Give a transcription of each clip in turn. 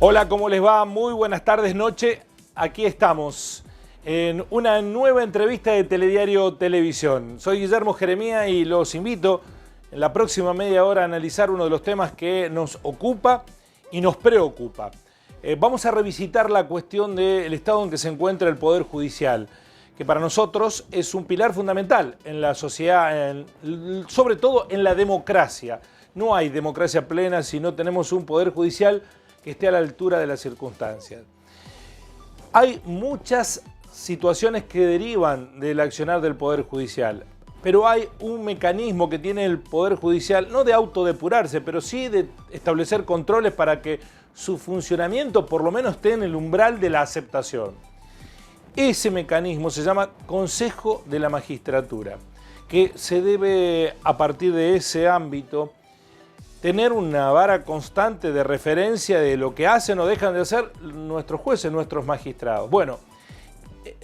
Hola, ¿cómo les va? Muy buenas tardes, noche. Aquí estamos en una nueva entrevista de Telediario Televisión. Soy Guillermo Jeremía y los invito en la próxima media hora a analizar uno de los temas que nos ocupa y nos preocupa. Vamos a revisitar la cuestión del estado en que se encuentra el Poder Judicial, que para nosotros es un pilar fundamental en la sociedad, sobre todo en la democracia. No hay democracia plena si no tenemos un Poder Judicial que esté a la altura de las circunstancias. Hay muchas situaciones que derivan del accionar del Poder Judicial, pero hay un mecanismo que tiene el Poder Judicial, no de autodepurarse, pero sí de establecer controles para que su funcionamiento por lo menos esté en el umbral de la aceptación. Ese mecanismo se llama Consejo de la Magistratura, que se debe, a partir de ese ámbito, tener una vara constante de referencia de lo que hacen o dejan de hacer nuestros jueces, nuestros magistrados. Bueno,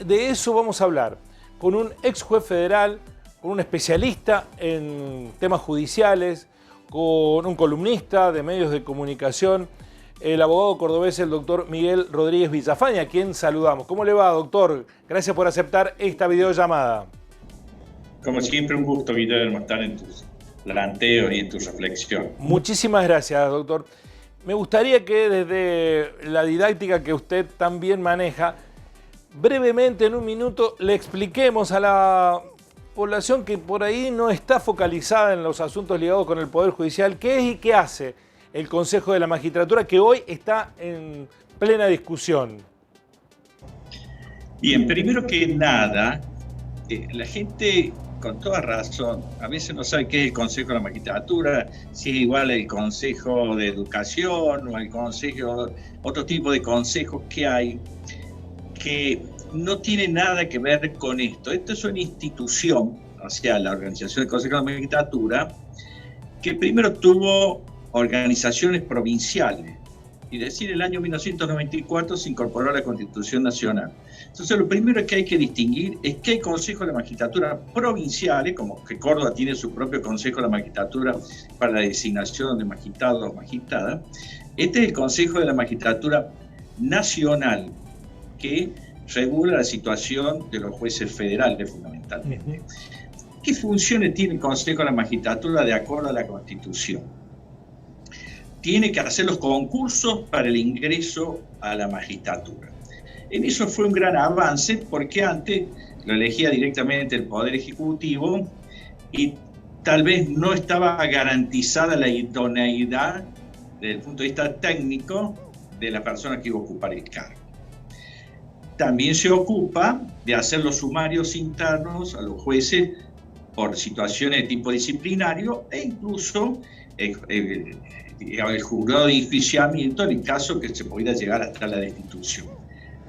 de eso vamos a hablar con un ex juez federal, con un especialista en temas judiciales, con un columnista de medios de comunicación, el abogado cordobés, el doctor Miguel Rodríguez Villafañe, a quien saludamos. ¿Cómo le va, doctor? Gracias por aceptar esta videollamada. Como siempre, un gusto, Guillermo, estar en tus planteos y en tu reflexión. Muchísimas gracias, doctor. Me gustaría que desde la didáctica que usted también maneja, brevemente, en un minuto, le expliquemos a la población que por ahí no está focalizada en los asuntos ligados con el Poder Judicial, qué es y qué hace el Consejo de la Magistratura, que hoy está en plena discusión. Bien, primero que nada, la gente, con toda razón, a veces no sabe qué es el Consejo de la Magistratura, si es igual al Consejo de Educación o al Consejo, otro tipo de consejos que hay, que no tiene nada que ver con esto. Esto es una institución, o sea, la organización del Consejo de la Magistratura, que primero tuvo organizaciones provinciales, y decir, el año 1994 se incorporó a la Constitución Nacional. Entonces, lo primero que hay que distinguir es que hay consejos de la magistratura provinciales, como que Córdoba tiene su propio consejo de la magistratura para la designación de magistrados o magistradas. Este es el consejo de la magistratura nacional, que regula la situación de los jueces federales fundamentalmente. ¿Qué funciones tiene el consejo de la magistratura de acuerdo a la Constitución? Tiene que hacer los concursos para el ingreso a la magistratura. En eso fue un gran avance, porque antes lo elegía directamente el Poder Ejecutivo y tal vez no estaba garantizada la idoneidad desde el punto de vista técnico de la persona que iba a ocupar el cargo. También se ocupa de hacer los sumarios internos a los jueces por situaciones de tipo disciplinario e incluso el juzgado de enjuiciamiento en el caso que se pudiera llegar hasta la destitución.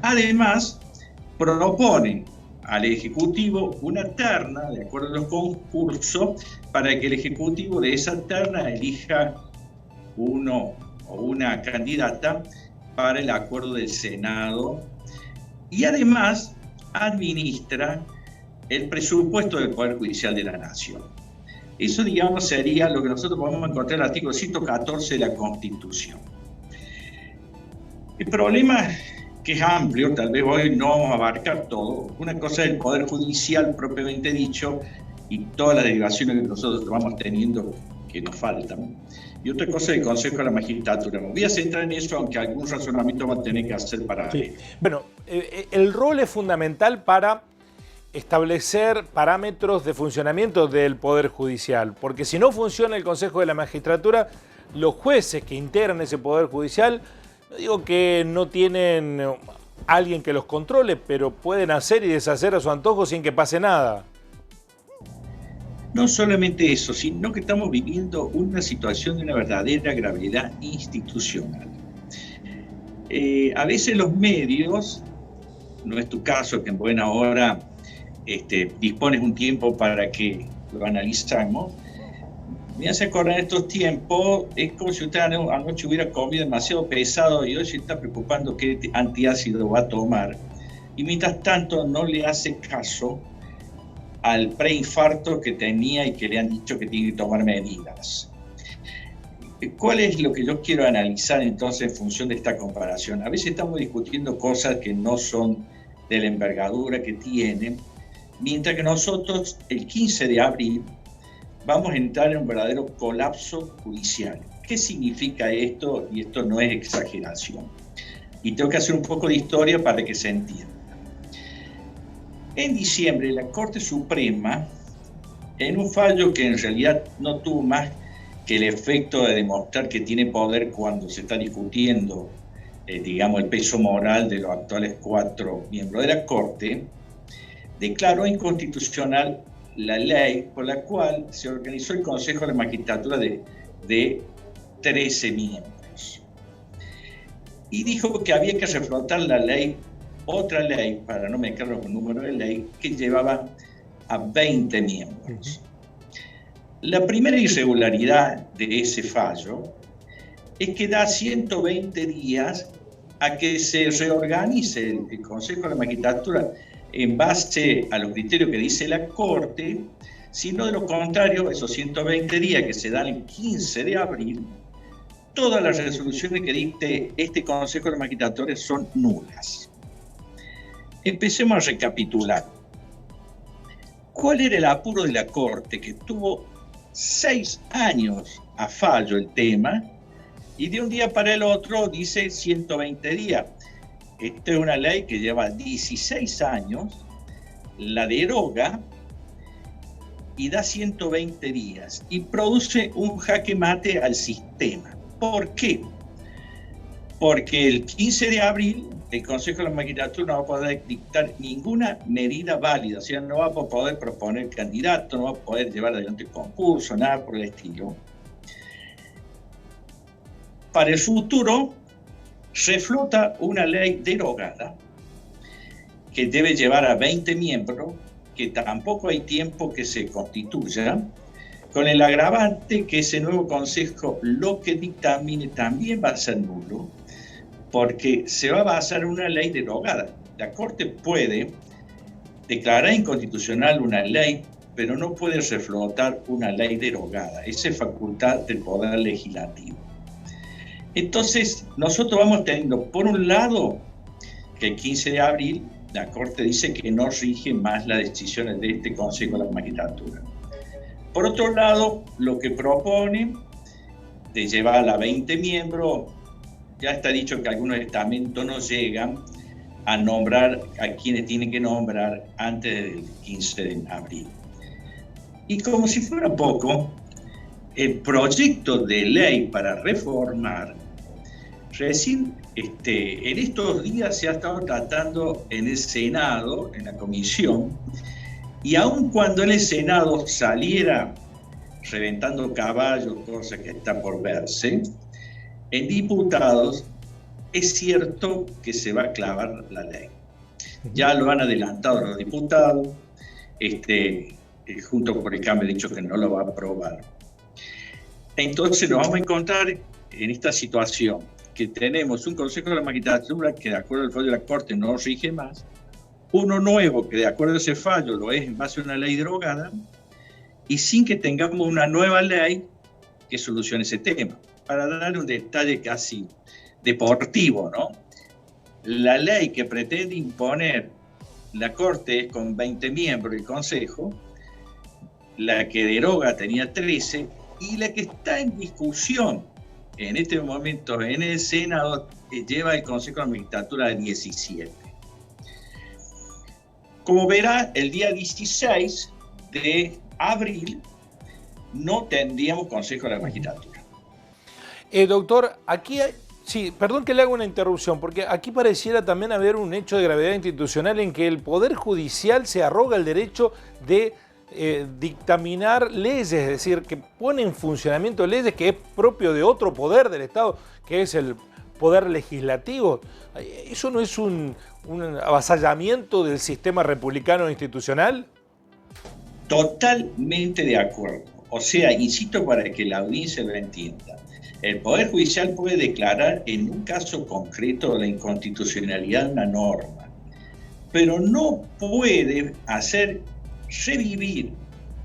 Además, propone al Ejecutivo una terna, de acuerdo a los concursos, para que el Ejecutivo de esa terna elija uno o una candidata para el acuerdo del Senado, y además administra el presupuesto del Poder Judicial de la Nación. Eso, digamos, sería lo que nosotros podemos encontrar en el artículo 114 de la Constitución. El problema, que es amplio, tal vez hoy no vamos a abarcar todo. Una cosa es el Poder Judicial propiamente dicho y todas las derivaciones que nosotros vamos teniendo que nos faltan. Y otra cosa es el Consejo de la Magistratura. Me voy a centrar en eso, aunque algún razonamiento va a tener que hacer para... Sí. Bueno, el rol es fundamental para establecer parámetros de funcionamiento del Poder Judicial, porque si no funciona el Consejo de la Magistratura, los jueces que integran ese Poder Judicial, no digo que no tienen alguien que los controle, pero pueden hacer y deshacer a su antojo sin que pase nada. No solamente eso, sino que estamos viviendo una situación de una verdadera gravedad institucional. A veces los medios, no es tu caso, que en buena hora dispones un tiempo para que lo analizamos, me hace acordar estos tiempos, es como si usted anoche hubiera comido demasiado pesado y hoy se está preocupando qué antiácido va a tomar, y mientras tanto no le hace caso al preinfarto que tenía y que le han dicho que tiene que tomar medidas. ¿Cuál es lo que yo quiero analizar entonces en función de esta comparación? A veces estamos discutiendo cosas que no son de la envergadura que tienen, mientras que nosotros el 15 de abril vamos a entrar en un verdadero colapso judicial. ¿Qué significa esto? Y esto no es exageración. Y tengo que hacer un poco de historia para que se entienda. En diciembre, la Corte Suprema, en un fallo que en realidad no tuvo más que el efecto de demostrar que tiene poder cuando se está discutiendo, digamos, el peso moral de los actuales 4 miembros de la Corte, declaró inconstitucional la ley por la cual se organizó el Consejo de la Magistratura de 13 miembros. Y dijo que había que reflotar la ley, otra ley, para no mezclarlo con número de ley, que llevaba a 20 miembros. La primera irregularidad de ese fallo es que da 120 días a que se reorganice el Consejo de la Magistratura en base a los criterios que dice la Corte, sino de lo contrario, esos 120 días que se dan el 15 de abril, todas las resoluciones que dicte este Consejo de la Magistratura son nulas. Empecemos a recapitular. ¿Cuál era el apuro de la Corte, que tuvo 6 años a fallo el tema, y de un día para el otro dice 120 días? Esta es una ley que lleva 16 años, la deroga y da 120 días y produce un jaque mate al sistema. ¿Por qué? Porque el 15 de abril el Consejo de la Magistratura no va a poder dictar ninguna medida válida, o sea, no va a poder proponer candidato, no va a poder llevar adelante concurso, nada por el estilo. Para el futuro, reflota una ley derogada que debe llevar a 20 miembros, que tampoco hay tiempo que se constituya, con el agravante que ese nuevo consejo lo que dictamine también va a ser nulo, porque se va a basar en una ley derogada. La Corte puede declarar inconstitucional una ley, pero no puede reflotar una ley derogada. Esa es facultad del Poder Legislativo. Entonces, nosotros vamos teniendo, por un lado, que el 15 de abril la Corte dice que no rige más las decisiones de este Consejo de la Magistratura. Por otro lado, lo que propone de llevar a 20 miembros, ya está dicho que algunos estamentos no llegan a nombrar a quienes tienen que nombrar antes del 15 de abril. Y como si fuera poco, el proyecto de ley para reformar, recién en estos días se ha estado tratando en el Senado, en la comisión, y aun cuando en el Senado saliera reventando caballos, cosa que está por verse, en diputados es cierto que se va a clavar la ley. Ya lo han adelantado los diputados, junto por el cambio, dicho que no lo va a aprobar. Entonces nos vamos a encontrar en esta situación, que tenemos un Consejo de la Magistratura que de acuerdo al fallo de la Corte no rige más, uno nuevo que de acuerdo a ese fallo lo es en base a una ley derogada, y sin que tengamos una nueva ley que solucione ese tema. Para dar un detalle casi deportivo, ¿no? La ley que pretende imponer la Corte es con 20 miembros del Consejo, la que deroga tenía 13, y la que está en discusión en este momento en el Senado lleva el Consejo de la Magistratura de 17. Como verá, el día 16 de abril no tendríamos Consejo de la Magistratura. Doctor, aquí hay, sí, perdón que le haga una interrupción, porque aquí pareciera también haber un hecho de gravedad institucional en que el Poder Judicial se arroga el derecho de dictaminar leyes, es decir, que pone en funcionamiento leyes que es propio de otro poder del Estado, que es el Poder Legislativo. ¿Eso no es un avasallamiento del sistema republicano institucional? Totalmente de acuerdo. O sea, insisto para que la audiencia lo entienda. El Poder Judicial puede declarar en un caso concreto la inconstitucionalidad de una norma, pero no puede hacer revivir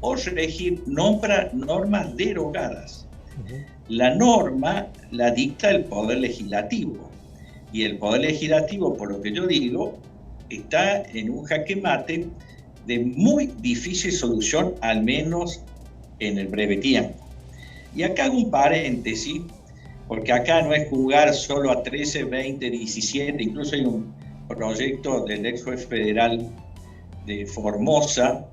o regir normas derogadas. La norma la dicta el Poder Legislativo. Y el Poder Legislativo, por lo que yo digo, está en un jaque mate de muy difícil solución, al menos en el breve tiempo. Y acá hago un paréntesis, porque acá no es jugar solo a 13, 20, 17, incluso hay un proyecto del ex juez federal de Formosa,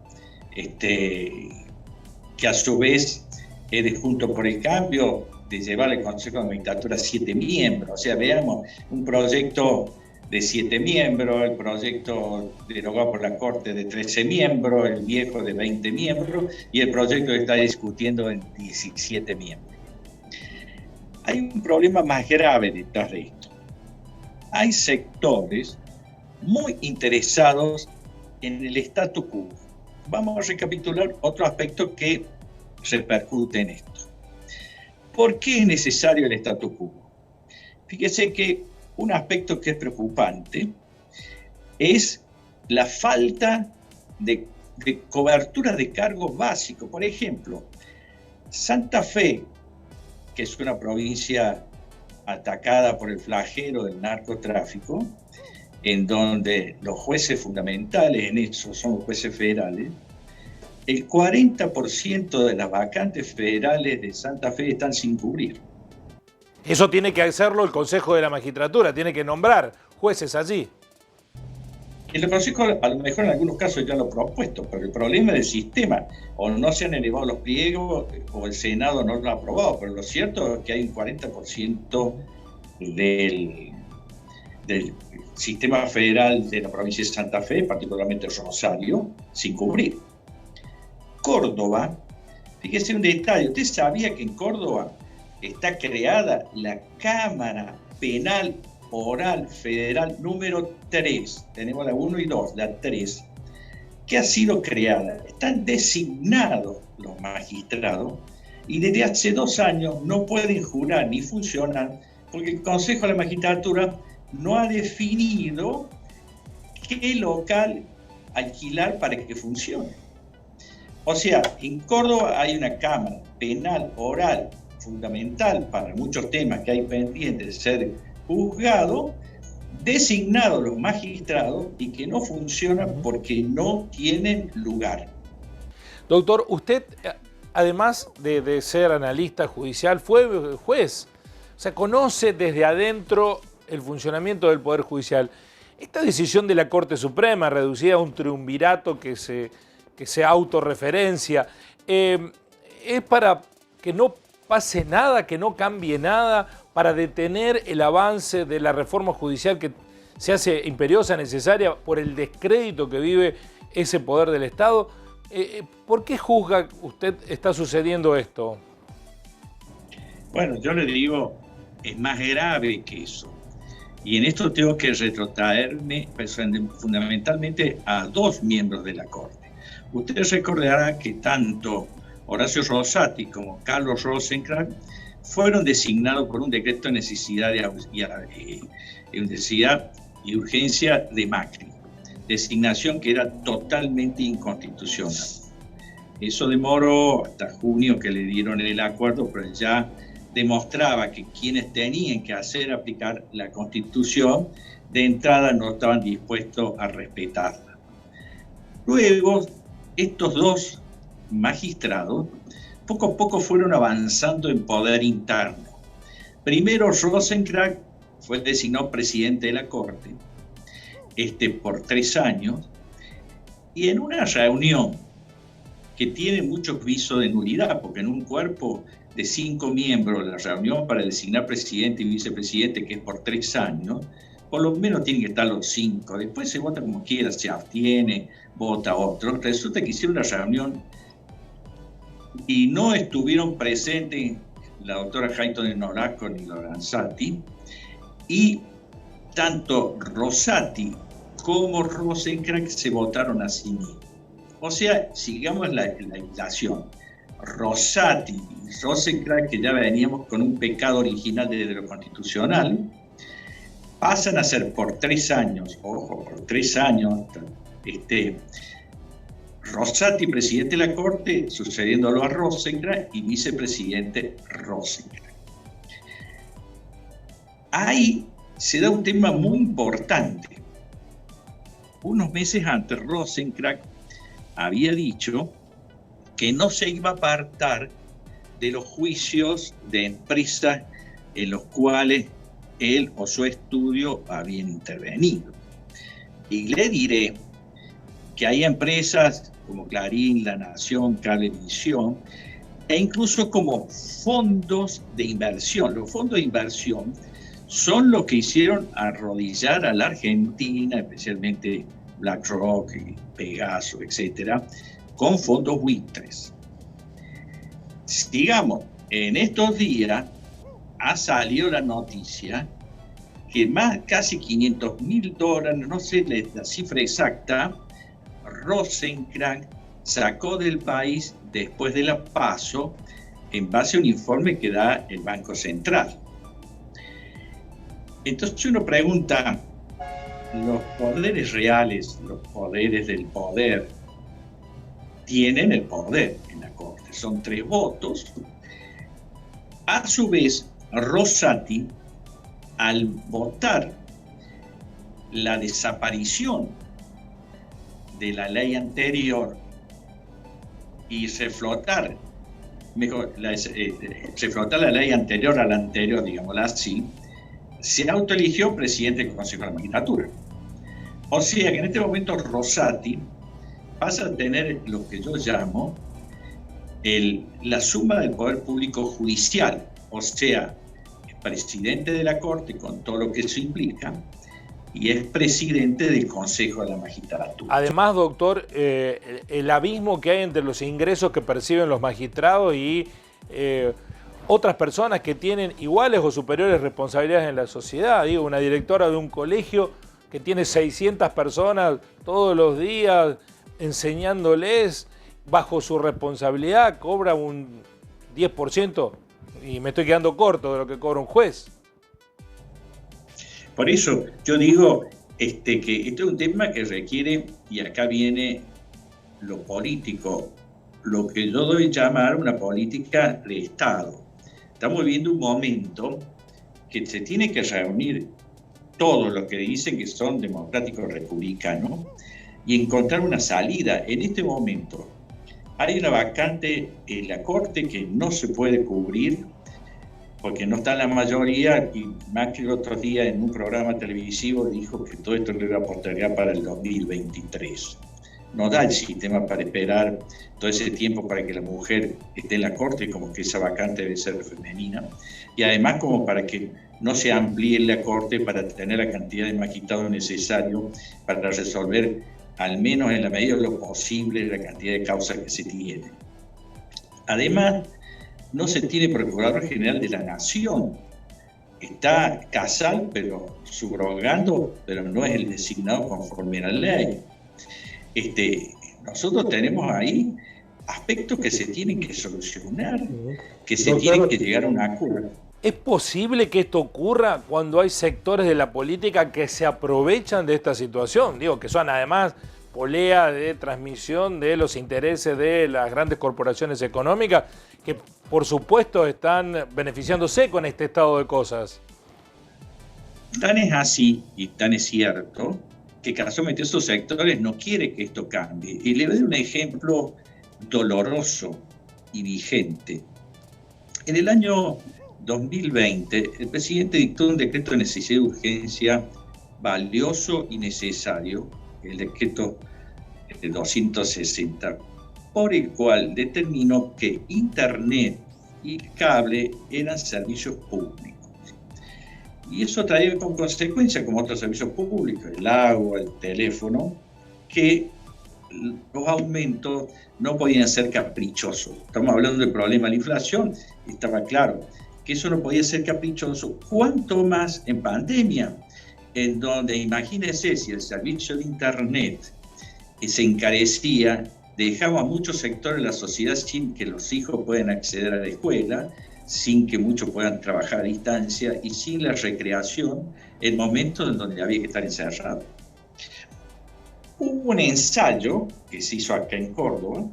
que a su vez es de Juntos por el Cambio, de llevar al Consejo de Magistratura 7 miembros. O sea, veamos, un proyecto de 7 miembros, el proyecto derogado por la Corte de 13 miembros, el viejo de 20 miembros, y el proyecto que está discutiendo en 17 miembros. Hay un problema más grave detrás de esto. Hay sectores muy interesados en el statu quo. Vamos a recapitular otro aspecto que repercute en esto. ¿Por qué es necesario el statu quo? Fíjese que un aspecto que es preocupante es la falta de cobertura de cargos básicos. Por ejemplo, Santa Fe, que es una provincia atacada por el flagelo del narcotráfico, en donde los jueces fundamentales en eso son los jueces federales, el 40% de las vacantes federales de Santa Fe están sin cubrir. Eso tiene que hacerlo el Consejo de la Magistratura, tiene que nombrar jueces allí. El Consejo, a lo mejor en algunos casos ya lo ha propuesto, pero el problema del sistema, o no se han elevado los pliegos, o el Senado no lo ha aprobado, pero lo cierto es que hay un 40% del sistema federal de la provincia de Santa Fe, particularmente Rosario, sin cubrir. Córdoba, fíjese un detalle, ¿usted sabía que en Córdoba está creada la Cámara Penal Oral Federal número 3? Tenemos la 1 y 2, la 3. ¿Qué ha sido creada? Están designados los magistrados y desde hace 2 años no pueden jurar ni funcionar porque el Consejo de la Magistratura no ha definido qué local alquilar para que funcione. O sea, en Córdoba hay una Cámara Penal Oral fundamental para muchos temas que hay pendientes de ser juzgado, designado los magistrados y que no funciona porque no tienen lugar. Doctor, usted, además de ser analista judicial, fue juez. O sea, conoce desde adentro el funcionamiento del Poder Judicial. Esta decisión de la Corte Suprema, reducida a un triunvirato que se autorreferencia, es para que no pase nada, que no cambie nada, para detener el avance de la reforma judicial que se hace imperiosa, necesaria, por el descrédito que vive ese poder del Estado. ¿Por qué juzga usted está sucediendo esto? Bueno, yo le digo, es más grave que eso. Y en esto tengo que retrotraerme fundamentalmente a 2 miembros de la Corte. Usted recordará que tanto Horacio Rosati como Carlos Rosenkrantz fueron designados por un decreto de necesidad y urgencia de Macri, designación que era totalmente inconstitucional. Eso demoró hasta junio que le dieron el acuerdo, pero ya demostraba que quienes tenían que hacer aplicar la Constitución de entrada no estaban dispuestos a respetarla. Luego, estos 2 magistrados poco a poco fueron avanzando en poder interno. Primero, Rosenkrantz fue designado presidente de la Corte por 3 años, y en una reunión que tiene muchos visos de nulidad, porque en un cuerpo de 5 miembros, la reunión para designar presidente y vicepresidente, que es por 3 años, por lo menos tienen que estar los 5. Después se vota como quiera, se abstiene, vota otro. Resulta que hicieron la reunión y no estuvieron presentes la doctora Jaito de Nolasco ni Loranzati, y tanto Rosati como Rosenkrantz se votaron a sí mismos. O sea, sigamos la ilación. Rosati y Rosenkrantz, que ya veníamos con un pecado original de lo constitucional, pasan a ser por 3 años, ojo, por 3 años, Rosati, presidente de la Corte, sucediéndolo a Rosenkrantz, y vicepresidente Rosenkrantz. Ahí se da un tema muy importante. Unos meses antes, Rosenkrantz había dicho que no se iba a apartar de los juicios de empresas en los cuales él o su estudio habían intervenido. Y le diré que hay empresas como Clarín, La Nación, Cablevisión, e incluso como fondos de inversión. Los fondos de inversión son los que hicieron arrodillar a la Argentina, especialmente BlackRock, Pegaso, etcétera, con fondos buitres. Digamos, en estos días ha salido la noticia que casi $500.000, no sé la cifra exacta, Rosenkrantz sacó del país después de la PASO en base a un informe que da el Banco Central. Entonces uno pregunta, los poderes reales, los poderes del poder, tienen el poder en la Corte, son 3 votos. A su vez, Rosati, al votar la desaparición de la ley anterior y reflotar la ley anterior a la anterior, digámoslo así, se autoeligió presidente del Consejo de la Magistratura. O sea que en este momento Rosati pasa a tener lo que yo llamo la suma del poder público judicial, o sea, es presidente de la Corte con todo lo que eso implica, y es presidente del Consejo de la Magistratura. Además, doctor, el abismo que hay entre los ingresos que perciben los magistrados y otras personas que tienen iguales o superiores responsabilidades en la sociedad. Digo, una directora de un colegio que tiene 600 personas todos los días enseñándoles bajo su responsabilidad, cobra un 10%, y me estoy quedando corto de lo que cobra un juez. Por eso yo digo que esto es un tema que requiere, y acá viene lo político, lo que yo doy a llamar una política de Estado. Estamos viviendo un momento que se tiene que reunir todos los que dicen que son democráticos republicanos y encontrar una salida. En este momento hay una vacante en la Corte que no se puede cubrir porque no está la mayoría, y Macri el otro día en un programa televisivo dijo que todo esto le iba a postergar para el 2023. No da el sistema para esperar todo ese tiempo para que la mujer esté en la Corte, como que esa vacante debe ser femenina, y además como para que no se amplíe la Corte para tener la cantidad de magistrados necesario para resolver, al menos en la medida de lo posible, la cantidad de causas que se tienen. Además, no se tiene Procurador General de la Nación. Está Casal, pero subrogando, pero no es el designado conforme a la ley. Nosotros tenemos ahí aspectos que se tienen que solucionar, que se tienen que llegar a un acuerdo. ¿Es posible que esto ocurra cuando hay sectores de la política que se aprovechan de esta situación? Digo, que son además polea de transmisión de los intereses de las grandes corporaciones económicas, que por supuesto están beneficiándose con este estado de cosas. Tan es así y tan es cierto que casualmente esos sectores no quieren que esto cambie. Y le doy un ejemplo doloroso y vigente. En el año 2020, el presidente dictó un decreto de necesidad y urgencia valioso y necesario, el decreto 260, por el cual determinó que Internet y cable eran servicios públicos. Y eso traía con consecuencia, como otros servicios públicos, el agua, el teléfono, que los aumentos no podían ser caprichosos. Estamos hablando del problema de la inflación, y estaba claro que eso no podía ser caprichoso, cuanto más en pandemia, en donde, imagínense, si el servicio de Internet se encarecía, dejaba a muchos sectores de la sociedad sin que los hijos puedan acceder a la escuela, sin que muchos puedan trabajar a distancia y sin la recreación en momentos en donde había que estar encerrado. Hubo un ensayo que se hizo acá en Córdoba,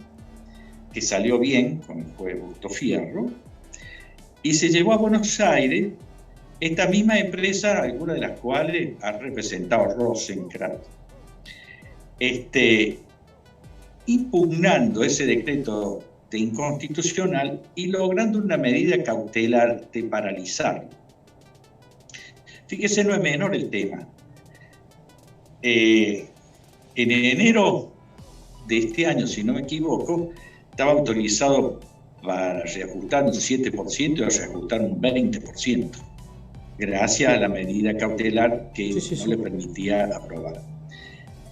que salió bien con el juez Augusto Fierro, y se llevó a Buenos Aires esta misma empresa, algunas de las cuales ha representado Rosenkrantz, impugnando ese decreto de inconstitucional y logrando una medida cautelar de paralizarlo. Fíjese, no es menor el tema. En enero de este año, si no me equivoco, estaba autorizado para reajustar un 7% y reajustar un 20%, gracias a la medida cautelar que no le permitía aprobar.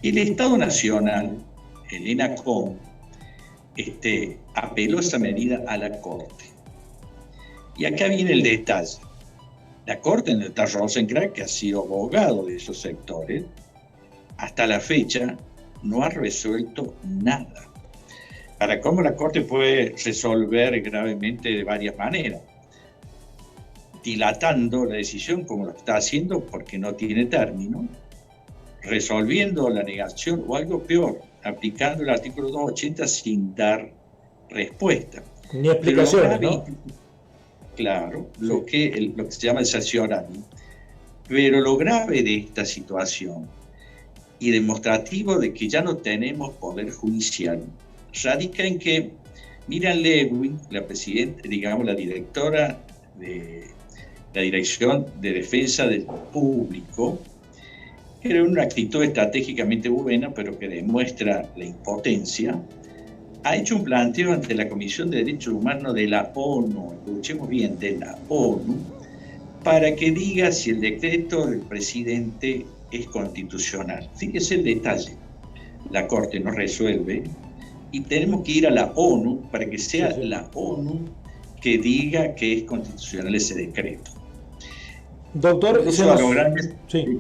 El Estado Nacional, el ENACOM, apeló esa medida a la Corte. Y acá viene el detalle. La Corte, en el está Rosenkrantz, que ha sido abogado de esos sectores, hasta la fecha no ha resuelto nada. Para cómo la Corte puede resolver gravemente de varias maneras, dilatando la decisión como lo está haciendo porque no tiene término, resolviendo la negación o algo peor, aplicando el artículo 280 sin dar respuesta. Ni explicaciones, ¿no? Claro, sí. lo que se llama el cerciorario. Pero lo grave de esta situación y demostrativo de que ya no tenemos poder judicial radica en que Miriam Lewin, la presidenta, digamos la directora de la Dirección de Defensa del Público, era una actitud estratégicamente buena, pero que demuestra la impotencia, ha hecho un planteo ante la Comisión de Derechos Humanos de la ONU, escuchemos bien, de la ONU, para que diga si el decreto del presidente es constitucional. Fíjese el detalle. La Corte no resuelve y tenemos que ir a la ONU para que sea la ONU que diga que es constitucional ese decreto. Doctor, Sí.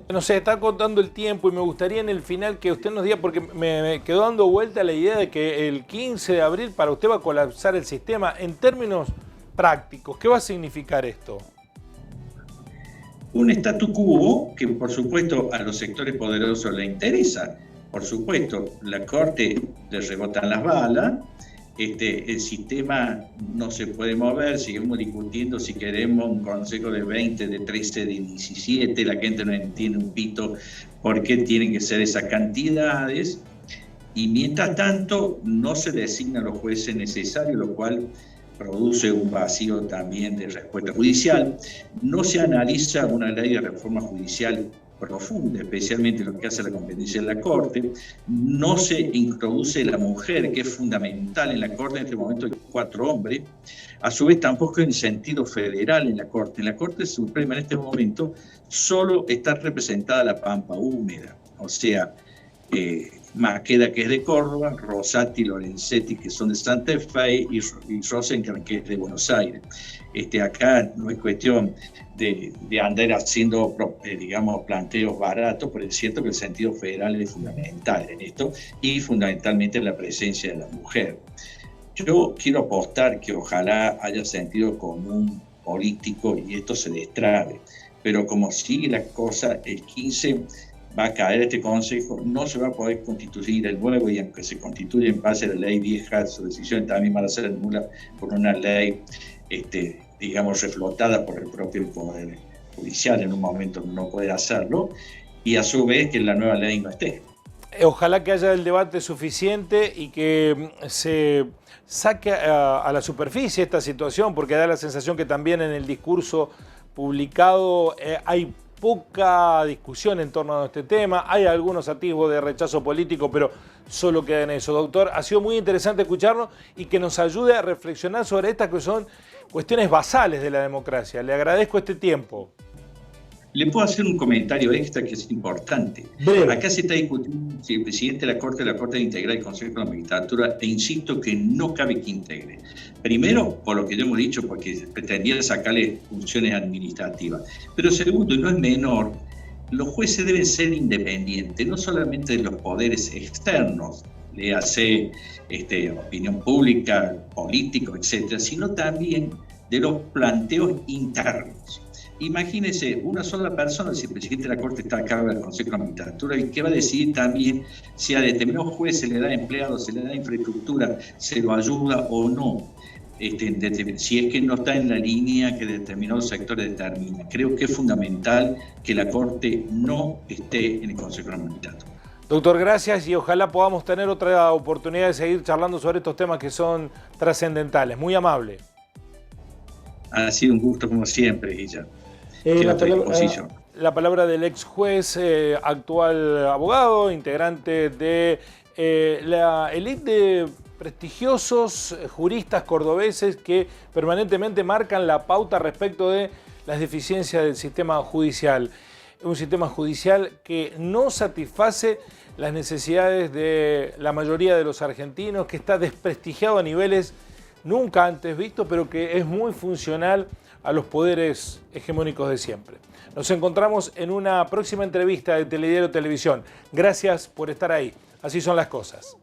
No sé, está contando el tiempo y me gustaría en el final que usted nos diga, porque me quedó dando vuelta la idea de que el 15 de abril para usted va a colapsar el sistema. En términos prácticos, ¿qué va a significar esto? Un statu quo que por supuesto a los sectores poderosos les interesa. Por supuesto, la Corte le rebotan las balas, el sistema no se puede mover, seguimos discutiendo si queremos un consejo de 20, de 13, de 17, la gente no entiende un pito por qué tienen que ser esas cantidades, y mientras tanto no se designan los jueces necesarios, lo cual produce un vacío también de respuesta judicial. No se analiza una ley de reforma judicial profunda, especialmente lo que hace la competencia en la Corte. No se introduce la mujer, que es fundamental en la Corte. En este momento hay 4 hombres. A su vez, tampoco en sentido federal en la Corte. En la Corte Suprema en este momento solo está representada la Pampa Húmeda, o sea, Maqueda, que es de Córdoba, Rosati, Lorenzetti, que son de Santa Fe, y Rosenkrantz, que es de Buenos Aires. Acá no es cuestión de andar haciendo, digamos, planteos baratos, pero es cierto que el sentido federal es fundamental en esto, y fundamentalmente la presencia de la mujer. Yo quiero apostar que ojalá haya sentido común político y esto se destrabe, pero como sigue la cosa, el 15 va a caer este consejo, no se va a poder constituir el nuevo, y aunque se constituya en base a la ley vieja, sus decisiones también van a ser nulas por una ley, digamos, reflotada por el propio Poder Judicial en un momento no puede hacerlo, y a su vez que la nueva ley no esté. Ojalá que haya el debate suficiente y que se saque a la superficie esta situación, porque da la sensación que también en el discurso publicado hay poca discusión en torno a este tema, hay algunos atisbos de rechazo político, pero solo queda en eso. Doctor, ha sido muy interesante escucharlo y que nos ayude a reflexionar sobre estas que son cuestiones basales de la democracia. Le agradezco este tiempo. Le puedo hacer un comentario extra que es importante. Breve. Acá se está discutiendo si el presidente de la Corte debe integrar el Consejo de la Magistratura, e insisto que no cabe que integre. Primero, por lo que yo hemos dicho, porque pretendía sacarle funciones administrativas. Pero segundo, y no es menor, los jueces deben ser independientes, no solamente de los poderes externos, le hace opinión pública, político, etcétera, sino también de los planteos internos. Imagínese, una sola persona, si el presidente de la Corte está a cargo del Consejo de la Magistratura, y que va a decidir también si a determinado juez se le da empleado, se le da infraestructura, se lo ayuda o no, si es que no está en la línea que determinados sectores determinan. Creo que es fundamental que la Corte no esté en el Consejo de la Magistratura. Doctor, gracias y ojalá podamos tener otra oportunidad de seguir charlando sobre estos temas que son trascendentales. Muy amable. Ha sido un gusto como siempre, Guillermo. La palabra del ex juez, actual abogado, integrante de la élite de prestigiosos juristas cordobeses que permanentemente marcan la pauta respecto de las deficiencias del sistema judicial. Un sistema judicial que no satisface las necesidades de la mayoría de los argentinos, que está desprestigiado a niveles nunca antes vistos, pero que es muy funcional a los poderes hegemónicos de siempre. Nos encontramos en una próxima entrevista de Telediario Televisión. Gracias por estar ahí. Así son las cosas.